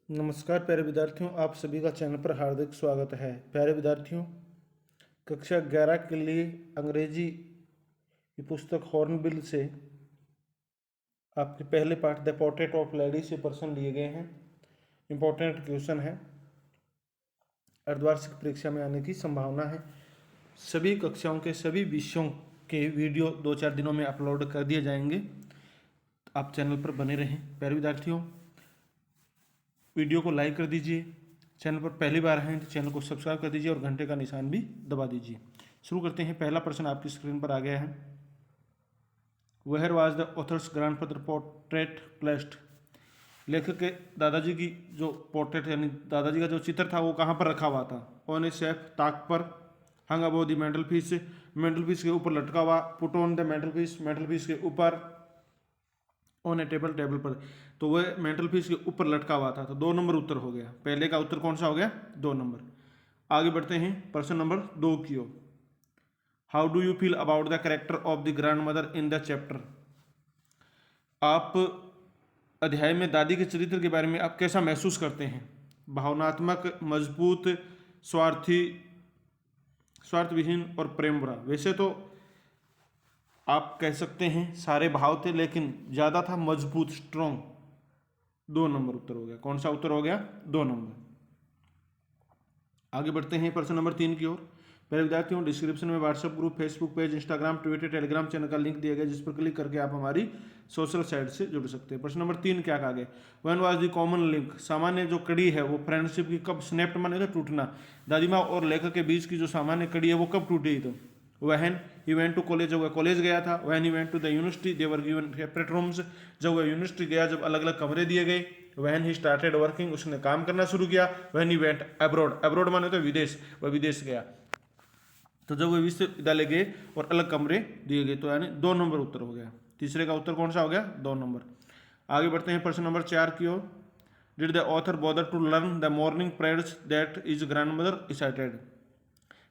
नमस्कार प्यारे विद्यार्थियों, आप सभी का चैनल पर हार्दिक स्वागत है। प्यारे विद्यार्थियों, कक्षा 11 के लिए अंग्रेजी की पुस्तक हॉर्नबिल से आपके पहले पाठ द पोर्ट्रेट ऑफ लेडी से प्रश्न लिए गए हैं। इम्पोर्टेंट क्वेश्चन है, अर्धवार्षिक परीक्षा में आने की संभावना है। सभी कक्षाओं के सभी विषयों के वीडियो 2-4 दिनों में अपलोड कर दिए जाएंगे। आप चैनल पर बने रहें। प्यारे विद्यार्थियों, वीडियो को लाइक कर दीजिए, चैनल पर पहली बार हैं तो चैनल को सब्सक्राइब कर दीजिए और घंटे का निशान भी दबा दीजिए। शुरू करते हैं। पहला प्रश्न आपकी स्क्रीन पर आ गया है। Where was the author's grandfather portrait placed? लेखक के दादाजी की जो पोर्ट्रेट यानी दादाजी का जो चित्र था वो कहाँ पर रखा हुआ था? ऑन ए शेल्फ, ताक पर, हंग अबव द मैंटलपीस, मैंटलपीस के ऊपर लटका हुआ, पुट ऑन द मैंटलपीस, मैंटलपीस के ऊपर, ऑन ए टेबल, टेबल पर। तो वह मेंटल पीस के ऊपर लटका हुआ था। तो 2 नंबर उत्तर हो गया। पहले का उत्तर कौन सा हो गया? 2 नंबर। आगे बढ़ते हैं प्रश्न नंबर 2 की ओर। How do you feel about the character of the grandmother in the chapter? आप अध्याय में दादी के चरित्र के बारे में आप कैसा महसूस करते हैं? भावनात्मक, मजबूत, स्वार्थी, स्वार्थविहीन और प्रेम भरा। वैसे तो आप कह सकते हैं सारे भाव थे, लेकिन ज़्यादा था मजबूत, स्ट्रॉन्ग। 2 नंबर उत्तर हो गया। कौन सा उत्तर हो गया? 2 नंबर। आगे बढ़ते हैं प्रश्न नंबर 3 की ओर। पहले विद्यार्थियों, डिस्क्रिप्शन में WhatsApp group, Facebook page, Instagram, Twitter, Telegram channel का लिंक दिया गया, जिस पर क्लिक करके आप हमारी सोशल साइट से जुड़ सकते हैं। प्रश्न नंबर 3 क्या कहा गया? When was the common link? सामान्य जो कड़ी है वो फ्रेंडशिप की कब स्नैप्ड माने तो टूटना। दादी माँ और लेखक के बीच की जो सामान्य कड़ी है वो कब टूटी? तो वहन ही वेंट टू कॉलेज, जब वह कॉलेज गया था। When he went to the university, they were given separate rooms, जब वह यूनिवर्सिटी गया, जब अलग अलग कमरे दिए गए। वहन ही स्टार्टेड वर्किंग, उसने काम करना शुरू किया। वहन ही वेंट अब्रॉड, अब्रॉड माने तो विदेश, वह विदेश गया। तो जब वह विश्वविद्यालय गए और अलग कमरे दिए गए, तो यानी 2 नंबर उत्तर हो गया। तीसरे का उत्तर कौन सा हो गया? 2 नंबर। आगे बढ़ते हैं प्रश्न नंबर 4 की ओर। Did the author bother to learn the morning prayers that is grandmother recited?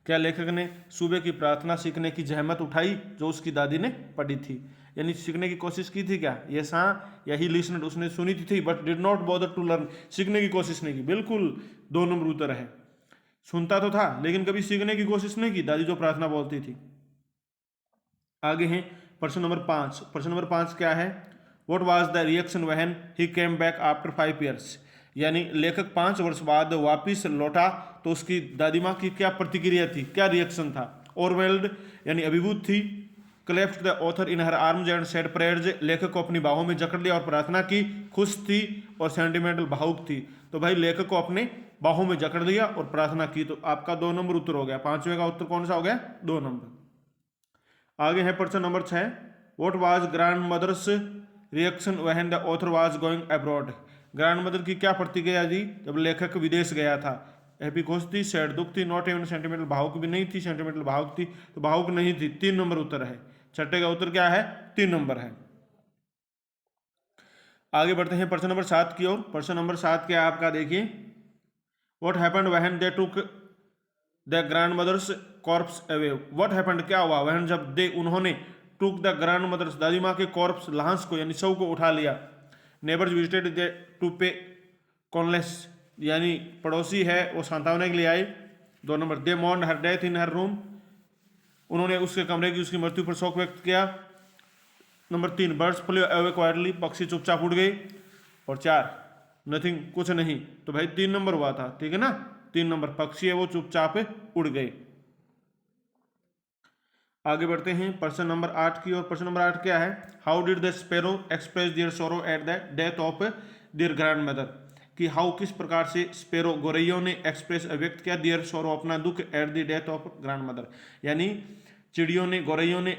क्या लेखक ने सुबह की प्रार्थना सीखने की जहमत उठाई जो उसकी दादी ने पढ़ी थी? यानी सीखने की कोशिश की थी क्या? यस हाँ, यही लिसनड, उसने सुनी थी but did not bother to learn, सीखने की कोशिश नहीं की। बिल्कुल 2 नंबर उत्तर है। सुनता तो था लेकिन कभी सीखने की कोशिश नहीं की, दादी जो प्रार्थना बोलती थी। आगे हैं प्रश्न नंबर 5। प्रश्न नंबर 5 क्या है? What was the reaction when he came back after 5 years? यानी लेखक 5 वर्ष बाद वापिस लौटा तो उसकी दादी माँ की क्या प्रतिक्रिया थी, क्या रिएक्शन था? ओवरवेल्ड यानी अभिभूत थी। Cleft the author in her arms and said prayers, लेखक को अपनी बाहों में जकड़ लिया और प्रार्थना की। खुश थी और सेंटिमेंटल, भावुक थी। तो भाई लेखक को अपने बाहों में जकड़ लिया और प्रार्थना की। तो आपका 2 नंबर उत्तर हो गया। 5वें का उत्तर कौन सा हो गया? 2 नंबर। आगे है प्रश्न number 6। What was grandmother's reaction when the author was going abroad? Grandmother की क्या प्रतिक्रिया थी जब लेखक विदेश गया था? हैप्पी, खुश थी, सैड, दुख थी, नॉट इवन सेंटिमेंटल, भावुक भी नहीं थी, सेंटिमेंटल भावुक थी, तो भावुक नहीं थी। 3 नंबर उत्तर है। छठे का उत्तर क्या है? 3 नंबर है। आगे बढ़ते हैं प्रश्न नंबर 7 की ओर। प्रश्न नंबर 7 क्या है आपका? देखिए, what happened when they took the grandmother's corpse away? What happened, क्या हुआ? व्हेन, जब दे, उन्होंने, टुक द ग्रैंड मदर्स, दादी माँ के कॉर्प्स, लांस को यानी शव को उठा लिया। नेबर्स विजिटेड दे टू पे कॉन्लेस, यानी पड़ोसी है वो सांत्वना के लिए आए। 2 number. They mourn her death in her room, उन्होंने उसके कमरे की, उसकी मृत्यु पर शोक व्यक्त किया। Number 3। Birds flu away quietly, पक्षी चुपचाप उड़ गए। और 4 नथिंग, कुछ नहीं। तो भाई 3 नंबर हुआ था, ठीक है ना? 3 नंबर, पक्षी है वो चुपचाप उड़ गए। आगे बढ़ते हैं प्रश्न नंबर 8 की ओर। प्रश्न नंबर 8 क्या है? How did the sparrow express their sorrow at the death of their grandmother? कि हाउ, किस प्रकार से स्पैरो, गोरैयों ने एक्सप्रेस व्यक्त किया देयर सोरो, अपना दुख, eight the death of grand mother, यानी चिड़ियों ने, गोरैयों ने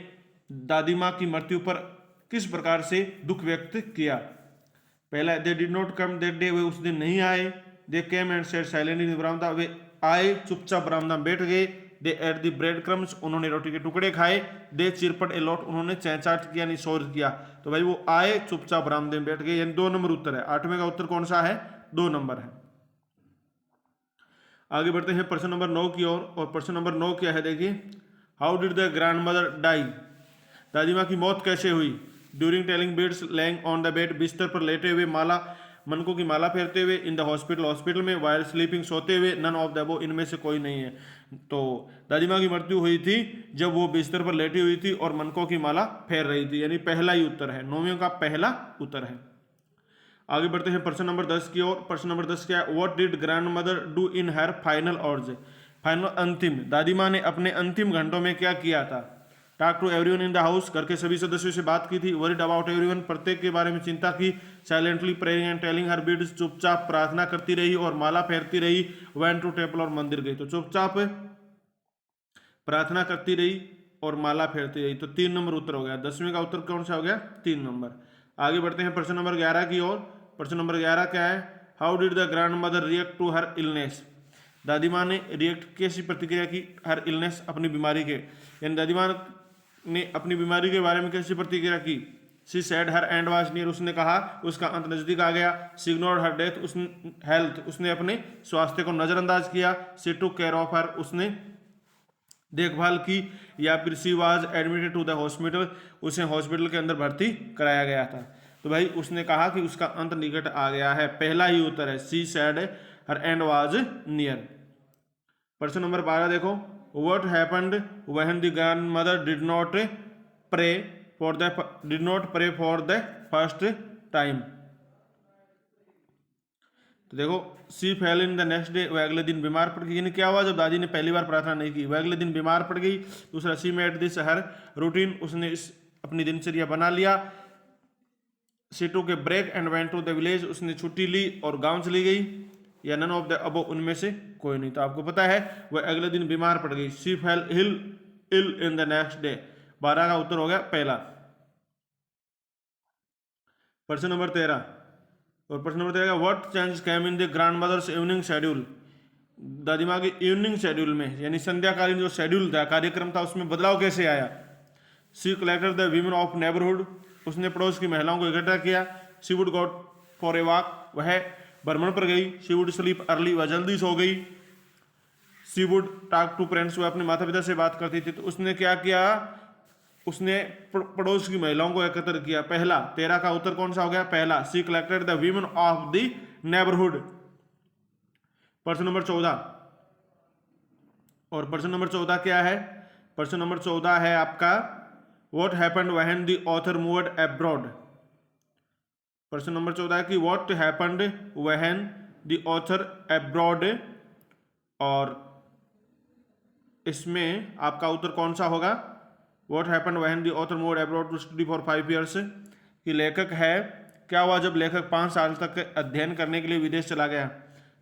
दादी माँ की मृत्यु पर किस प्रकार से दुख व्यक्त किया? पहला, they did not come that day, वे उस दिन नहीं आए। They came and said silently in बरामदा, वे आए, चुपचाप बरामदा में बैठ गए। They ate the bread crumbs, उन्होंने रोटी के टुकड़े खाए। दे चिरपट ए लॉट, उन्होंने चैचाट किया, यानी शोर किया। तो भाई वो आए, चुपचाप बरामदे में बैठ गए, यानी 2 नंबर उत्तर है। 8वें का उत्तर कौन सा है? 2 नंबर है। आगे बढ़ते हैं प्रश्न नंबर 9 की ओर। और प्रश्न नंबर 9 क्या है? देखिए, how did the grandmother die? दादी माँ की मौत कैसे हुई? During telling beads, lying on the bed, बिस्तर पर लेटे हुए, माला मनकों की माला फेरते हुए, इन द हॉस्पिटल हॉस्पिटल में, वाइल स्लीपिंग सोते हुए, नन ऑफ द अबव इनमें से कोई नहीं है। तो दादी माँ की मृत्यु हुई थी जब वो बिस्तर पर लेटी हुई थी और मनकों की माला फेर रही थी, यानी पहला ही उत्तर है, 9वीं का पहला उत्तर है। आगे बढ़ते हैं प्रश्न नंबर 10 की ओर। प्रश्न नंबर 10 क्या है? What did grandmother do in her final hours? Final अंतिम, दादी माँ ने अपने अंतिम घंटों में क्या किया था? Talk to everyone in the house, घर के सभी सदस्यों से बात की थी। वरीड अबाउट एवरीवन, प्रत्येक के बारे में चिंता की। Silently praying and telling her beads, चुपचाप प्रार्थना करती रही और माला फेरती रही। वेंट टू टेम्पल, और मंदिर गई। तो चुपचाप प्रार्थना करती रही और माला फेरती रही। तो 3 नंबर उत्तर हो गया। 10वीं का उत्तर कौन सा हो गया? 3 नंबर। आगे बढ़ते हैं प्रश्न नंबर 11 की ओर। प्रश्न नंबर 11 क्या है? How did the grandmother react to her illness? दादी माँ ने रिएक्ट कैसी प्रतिक्रिया की हर इलनेस, अपनी बीमारी के, यानी दादी माँ ने अपनी बीमारी के बारे में कैसी प्रतिक्रिया की? She said her end was near, उसने कहा उसका अंत नजदीक आ गया। शी इग्नोर्ड हर डेथ, उसने हेल्थ, उसने अपने स्वास्थ्य को नजरअंदाज किया। She took care of her, उसने देखभाल की। या फिर she was admitted to the hospital, उसे हॉस्पिटल के अंदर भर्ती कराया गया था। तो भाई उसने कहा कि उसका अंत निकट आ गया है, पहला ही उत्तर है। She said her end was near. प्रश्न नंबर 12 देखो। What happened when the grandmother did not pray for the first time? तो देखो, she fell in the next day, वह अगले दिन बीमार पड़ गई। यानी क्या हुआ? जब दादी ने पहली बार प्रार्थना नहीं की, वह अगले दिन बीमार पड़ गई। दूसरा, she made this her routine, उसने इस अपनी दिनचर्या बना लिया। She took break and went to the village, उसने छुट्टी ली और गांव चली गई। या नन ऑफ द अबव, उनमें से कोई नहीं। तो आपको पता है वह अगले दिन बीमार पड़ गई। She fell ill in the next day. 12 का उत्तर हो गया पहला। प्रश्न नंबर 13। और प्रश्न number 13 what change came in the grandmother's evening schedule? दादी माँ के इवनिंग शेड्यूल में, यानी संध्याकालीन जो शेड्यूल था, कार्यक्रम था, उसमें बदलाव कैसे आया? She collected the women of neighbourhood, उसने पड़ोस की महिलाओं को इकट्ठा किया। She would go for a walk, वह भ्रमण पर गई। शी वुड स्लीप अर्ली, वह जल्दी सो गई। She would talk to friends, वह अपने माता पिता से बात करती थी। तो उसने क्या किया? उसने पड़ोस की महिलाओं को एकत्र किया। पहला, 13 का उत्तर कौन सा हो गया? पहला। She collected the women of the neighbourhood. प्रश्न नंबर 14। और प्रश्न नंबर 14 क्या है? प्रश्न नंबर 14 है आपका what happened when the author moved abroad? प्रश्न नंबर 14 है कि what happened when the author abroad, और इसमें आपका उत्तर कौन सा होगा? What happened when the author moved abroad to study for 5 years, कि लेखक है, क्या हुआ जब लेखक 5 साल तक अध्ययन करने के लिए विदेश चला गया?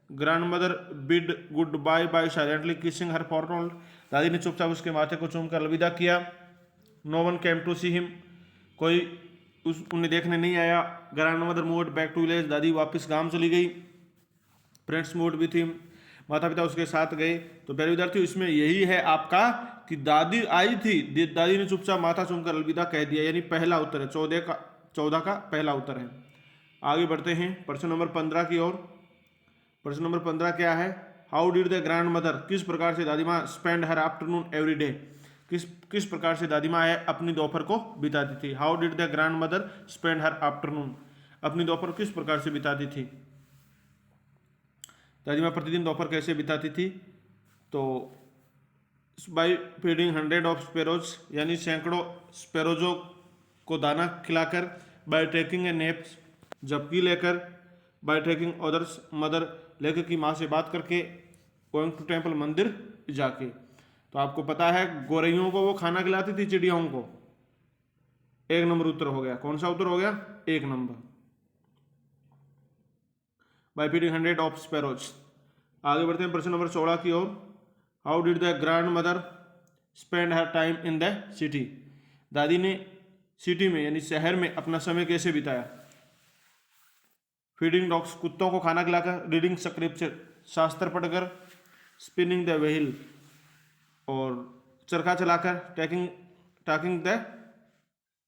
Grandmother bid good bye bye silently kissing her forward, दादी ने चुपचाप उसके माथे को चूमकर अलविदा किया। No one came to see him, कोई उन्हें देखने नहीं आया। Grandmother moved back to village, दादी वापस गांव चली गई। फ्रेंड्स मूव्ड विथ हिम, माता पिता उसके साथ गए। तो प्यारे विद्यार्थियों, इसमें यही है आपका कि दादी आई थी, दादी ने चुपचाप माथा चूमकर अलविदा कह दिया, यानी पहला उत्तर है। 14 का पहला उत्तर है। आगे बढ़ते हैं प्रश्न नंबर 15 की ओर। प्रश्न नंबर 15 क्या है? How did the grand mother, किस प्रकार से दादी माँ स्पेंड हर आफ्टरनून एवरी डे, किस प्रकार से दादी माँ अपनी दोपहर को बिताती थी? How did the grandmother spend her afternoon, अपनी दोपहर किस प्रकार से बिताती थी? दादी माँ प्रतिदिन दोपहर कैसे बिताती थी? तो बाई फीडिंग 100 ऑफ स्पेरोज, यानी सैकड़ों स्पेरोजों को दाना खिलाकर। बाय टेकिंग ए नेप्स, झपकी लेकर। बाय टेकिंग अदर्स मदर, लेखक की माँ से बात करके। गोइंग टू टेम्पल, मंदिर जाके। तो आपको पता है गोरैयों को वो खाना खिलाती थी, चिड़ियाओं को। 1 नंबर उत्तर हो गया। कौन सा उत्तर हो गया? 1 number. By feeding 100 of sparrows. आगे बढ़ते हैं प्रश्न नंबर 16 की ओर। How did the grandmother spend her time in the city, दादी ने सिटी में यानी शहर में अपना समय कैसे बिताया? फीडिंग डॉग्स, कुत्तों को खाना खिलाकर। रीडिंग स्क्रिप्चर, शास्त्र पढ़कर। स्पिनिंग द व्हील, और चरखा चलाकर।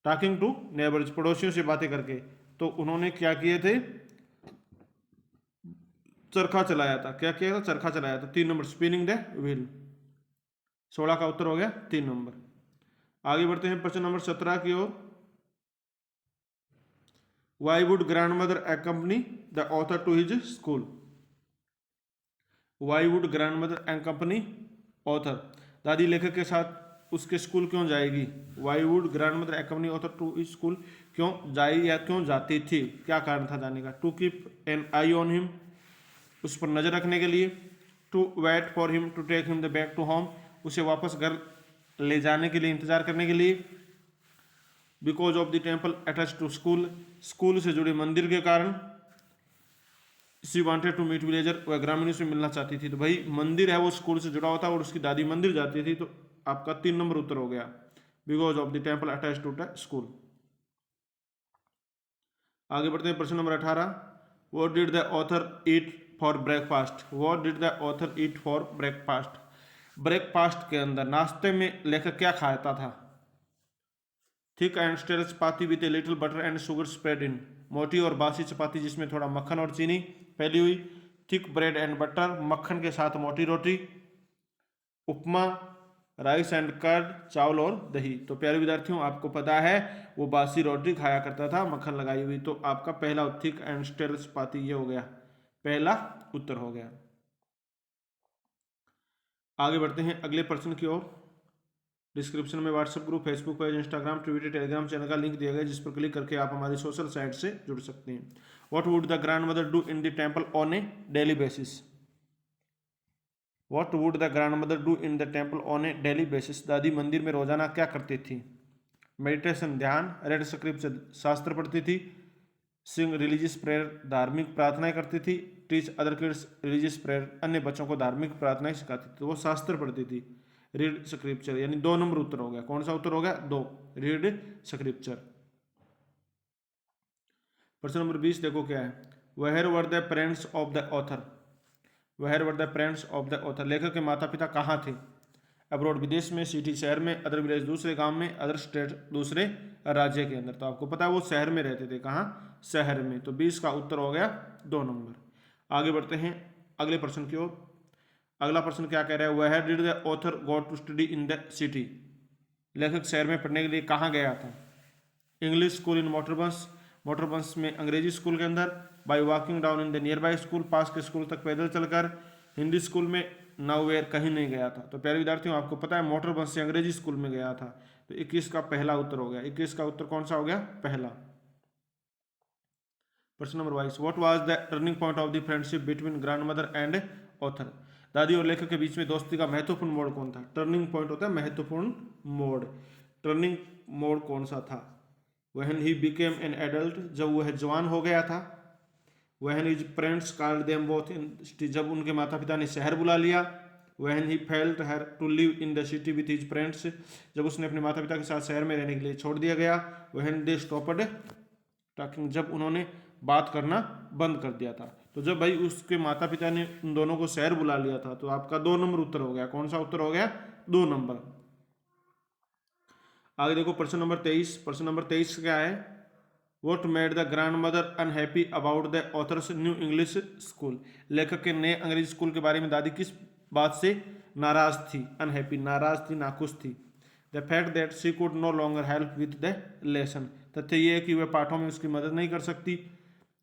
टॉकिंग टू नेबर्स, पड़ोसियों से बातें करके। तो उन्होंने क्या किए थे? चरखा चलाया था। क्या किया था? चरखा चलाया था। 3 नंबर, स्पिनिंग द व्हील। 16 का उत्तर हो गया 3 नंबर। आगे बढ़ते हैं प्रश्न नंबर 17 की ओर। Why would grandmother accompany the author to his school? Why would grandmother accompany author, दादी लेखक के साथ उसके स्कूल क्यों जाएगी? Why would grandmother accompany author to his school, क्यों जाई या क्यों जाती थी, क्या कारण था जाने का? To keep an eye on him, उस पर नजर रखने के लिए। To wait for him to take him the back to home, उसे वापस घर ले जाने के लिए, इंतजार करने के लिए। Because of the temple attach to school, school से जुड़े मंदिर के कारण। She wanted to meet villager, वह ग्रामीणों से मिलना चाहती थी। तो भाई मंदिर है वो स्कूल से जुड़ा होता है और उसकी दादी मंदिर जाती थी, तो आपका 3 नंबर उत्तर हो गया, because of the temple attach to school. आगे बढ़ते हैं प्रश्न number 18। What did the author eat for breakfast? What did the author eat for breakfast? Breakfast के अंदर, नाश्ते में लेखक क्या खाता था? Thick and stale chapati with a little butter and sugar spread in, मोटी और बासी चपाती जिसमें थोड़ा मक्खन और चीनी फैली हुई। थिक ब्रेड एंड बटर, मक्खन के साथ मोटी रोटी। उपमा, राइस एंड कर्ड, चावल और दही। तो प्यारे विद्यार्थियों, आपको पता है वो बासी रोटी खाया करता था मक्खन लगाई हुई। तो आपका पहला थिक एंड स्टेल चपाती ये हो गया, पहला उत्तर हो गया। आगे बढ़ते हैं अगले प्रश्न की ओर। डिस्क्रिप्शन में WhatsApp group, Facebook page, Instagram, Twitter, Telegram channel का लिंक दिया गया है, जिस पर क्लिक करके आप हमारी सोशल साइट से जुड़ सकते हैं। What would the grandmother do in the temple on A daily basis? What would the grandmother do in the temple on A daily basis, दादी मंदिर में रोजाना क्या करती थी? मेडिटेशन, ध्यान। रेड स्क्रिप्चर, शास्त्र पढ़ती थी। सिंग, रिलीजियस प्रेयर, धार्मिक प्रार्थनाएं करती थी। Teach other kids religious prayer, अन्य बच्चों को धार्मिक प्रार्थनाएं सिखाती थी। तो वो शास्त्र पढ़ती थी। रीड स्क्रिप्चर, यानी 2 नंबर उत्तर हो गया। कौन सा उत्तर हो गया? 2, रीड स्क्रिप्चर। प्रश्न नंबर 20 देखो क्या है। Where were the parents of the author? Where were the parents of the author, लेखक के माता पिता कहाँ थे? अब्रॉड, विदेश में। सिटी, शहर में। अदर विलेज, दूसरे गांव में। अदर स्टेट, दूसरे राज्य के अंदर। तो आपको पता है वो शहर में रहते थे। कहाँ? शहर में। तो 20 का उत्तर हो गया 2 नंबर। आगे बढ़ते हैं अगले प्रश्न की ओर। अगला प्रश्न क्या कह रहा है? Where did the author go to study in the city, लेखक शहर में पढ़ने के लिए कहाँ गया था? इंग्लिश स्कूल इन मोटरबंस, मोटरबंस में अंग्रेजी स्कूल के अंदर। By walking down in the nearby school, पास के स्कूल तक पैदल चलकर। हिंदी स्कूल में। नाउवेयर, कहीं नहीं गया था। तो प्यारे विद्यार्थियों, आपको पता है मोटरबंस से अंग्रेजी स्कूल में गया था। तो 21 का पहला उत्तर हो गया। 21 का उत्तर कौन सा हो गया? पहला। प्रश्न number 22। What was the turning point of the friendship between grand mother and author, दादी और लेखक के बीच में दोस्ती का महत्वपूर्ण मोड़ कौन था? टर्निंग पॉइंट होता है महत्वपूर्ण मोड़। टर्निंग मोड़ कौन सा था? When he became an adult, जब वह जवान हो गया था। When his parents called them both in city, जब उनके माता पिता ने शहर बुला लिया। When he felt her to live in the city with his parents, जब उसने अपने माता पिता के साथ शहर में रहने के लिए छोड़ दिया गया। व्हेन दे स्टॉप्ड टॉकिंग, जब उन्होंने बात करना बंद कर दिया था। तो जब भाई उसके माता पिता ने उन दोनों को शहर बुला लिया था। तो आपका 2 नंबर उत्तर हो गया। कौन सा उत्तर हो गया? 2 नंबर। आगे देखो प्रश्न नंबर 23। प्रश्न नंबर 23 क्या है? What made the grand mother unhappy about the author's new English school, लेखक के नए अंग्रेजी स्कूल के बारे में दादी किस बात से नाराज थी? अनहैप्पी, नाराज थी, नाखुश थी। The fact that she could no longer help with the lesson, तथ्य ये है कि वह पाठों में उसकी मदद नहीं कर सकती।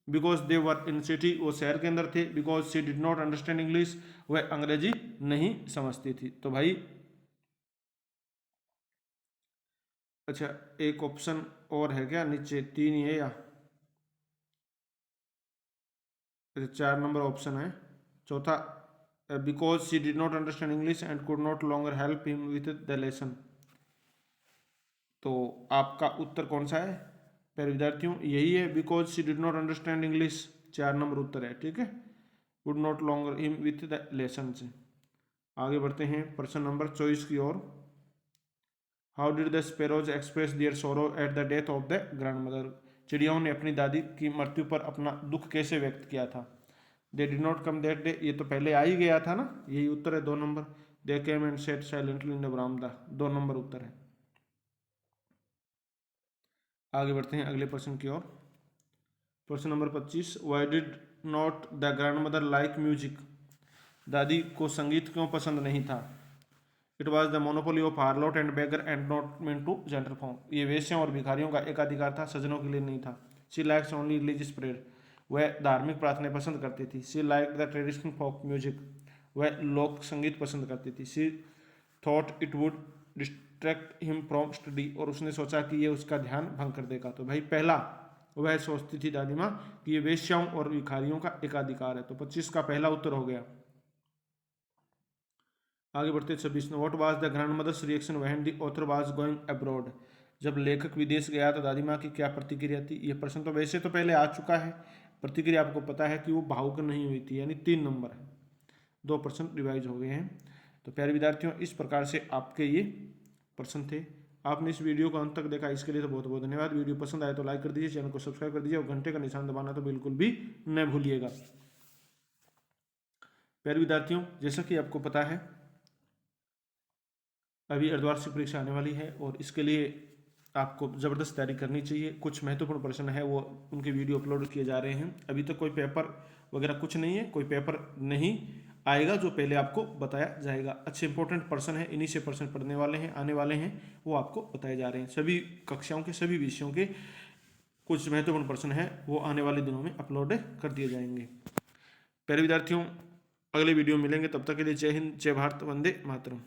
Because they were in city, वो शहर के अंदर थे। Because she did not understand English, वह अंग्रेजी नहीं समझती थी। तो भाई अच्छा, एक ऑप्शन और है क्या नीचे? 3 ही है या? अच्छा, 4 नंबर ऑप्शन है। चौथा, because she did not understand English and could not longer help him with the lesson. तो आपका उत्तर कौन सा है प्यारे विद्यार्थियों? यही है, because she did not understand English. 4 number उत्तर है। ठीक है, could not longer him with the lesson से। आगे बढ़ते हैं प्रश्न नंबर 24 की ओर। How did the sparrows express their sorrow at the death of the grandmother, चिड़ियाओं ने अपनी दादी की मृत्यु पर अपना दुख कैसे व्यक्त किया था? दे did not come that day, ये तो पहले आ ही गया था ना, यही उत्तर है 2 number. They came and set silently in the बरामदा, 2 नंबर उत्तर है। आगे बढ़ते हैं अगले प्रश्न की ओर। प्रश्न number 25। Why did not the grandmother like music, दादी को संगीत क्यों पसंद नहीं था? It was the monopoly of harlot and beggar and not meant to gentle folk, ये वेश्यों और भिखारियों का एकाधिकार था, सज्जनों के लिए नहीं था। She likes only religious prayer, वह धार्मिक प्रार्थनाएं पसंद करती थी। She like the traditional folk music, वह लोक संगीत पसंद करती थी। She thought it would distract him from study, और उसने सोचा कि ये उसका ध्यान भंग कर देगा। तो भाई पहला, वह सोचती थी दादी माँ कि ये वेश्याओं और भिखारियों का एकाधिकार है। तो 25 का पहला उत्तर हो गया। आगे बढ़ते 26 में, what was the grandmother's reaction when the author was going abroad, जब लेखक विदेश गया तो दादी माँ की क्या प्रतिक्रिया थी। ये प्रश्न तो वैसे तो पहले आ चुका है, प्रतिक्रिया आपको पता है कि वो भावुक नहीं हुई थी, यानी 3 नंबर है, 2% रिवाइज हो गए हैं। तो प्यारे विद्यार्थियों, इस प्रकार से आपके ये प्रश्न थे। आपने इस वीडियो को अंत तक देखा, इसके लिए तो बहुत बहुत धन्यवाद। वीडियो पसंद आए तो लाइक कर दीजिए, चैनल को सब्सक्राइब कर दीजिए और घंटे का निशान दबाना तो बिल्कुल भी न भूलिएगा। प्यारे विद्यार्थियों, जैसा कि आपको पता है अभी अर्धवार्षिक परीक्षा आने वाली है और इसके लिए आपको ज़बरदस्त तैयारी करनी चाहिए। कुछ महत्वपूर्ण प्रश्न है वो उनके वीडियो अपलोड किए जा रहे हैं। अभी तक कोई पेपर वगैरह कुछ नहीं है, कोई पेपर नहीं आएगा जो पहले आपको बताया जाएगा। अच्छे इंपॉर्टेंट प्रश्न है, इन्हीं से प्रश्न पढ़ने वाले हैं, आने वाले हैं, वो आपको बताए जा रहे हैं। सभी कक्षाओं के सभी विषयों के कुछ महत्वपूर्ण प्रश्न हैं वो आने वाले दिनों में अपलोड कर दिए जाएंगे। प्यारे विद्यार्थियों, अगले वीडियो मिलेंगे, तब तक के लिए जय हिंद, जय भारत, वंदे मातरम।